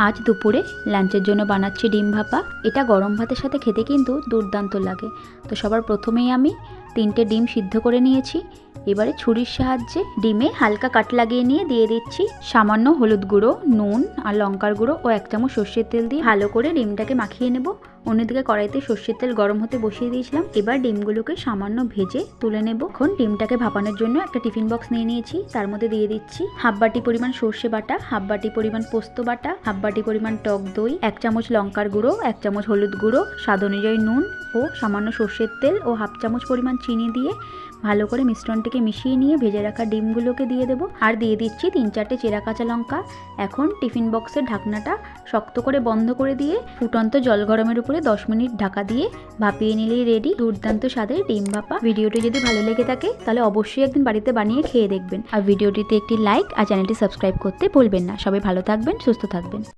আজ দুপুরে লাঞ্চের জন্য বানাচ্ছি ডিম ভাপা। এটা গরম ভাতের সাথে খেতে কিন্তু দুর্দান্ত লাগে। তো সবার প্রথমেই আমি 3টে ডিম সিদ্ধ করে নিয়েছি। এবারে ছুরির সাহায্যে ডিমে হালকা কাট লাগিয়ে নিয়ে দিয়ে দিচ্ছি সামান্য হলুদ গুঁড়ো, নুন আর লঙ্কার গুঁড়ো ও 1 চামচ সর্ষের তেল দিয়ে ভালো করে ডিমটাকে মাখিয়ে নেব। অন্যদিকে কড়াইতে সর্ষের তেল গরম হতে বসিয়ে দিয়েছিলাম। এবার ডিমগুলোকে সামান্য ভেজে তুলে নেব। এখন ডিমটাকে ভাপানোর জন্য একটা টিফিন বক্স নিয়ে নিয়েছি। তার মধ্যে দিয়ে দিচ্ছি হাফ বাটি পরিমাণ সর্ষে বাটা, হাফ বাটি পরিমাণ পোস্ত বাটা, হাফ বাটি পরিমাণ টক দই, 1 চামচ লঙ্কার গুঁড়ো, 1 চামচ হলুদ গুঁড়ো, স্বাদ অনুযায়ী নুন ও সামান্য সর্ষের তেল ও হাফ চামচ পরিমাণ চিনি দিয়ে ভালো করে মিশ্রণটিকে মিশিয়ে নিয়ে ভেজে রাখা ডিমগুলোকে দিয়ে দেবো। আর দিয়ে দিচ্ছি 3-4টে চেরা কাঁচা লঙ্কা। এখন টিফিন বক্সের ঢাকনাটা শক্ত করে বন্ধ করে দিয়ে ফুটন্ত জল গরমের উপরে 10 মিনিট ঢাকা দিয়ে ভাপিয়ে নিলেই রেডি দুর্দান্ত স্বাদের ডিম ভাপা। ভিডিওটি যদি ভালো লেগে থাকে তাহলে অবশ্যই একদিন বাড়িতে বানিয়ে খেয়ে দেখবেন। আর ভিডিওটিতে একটি লাইক আর চ্যানেলটি সাবস্ক্রাইব করতে ভুলবেন না। সবাই ভালো থাকবেন, সুস্থ থাকবেন।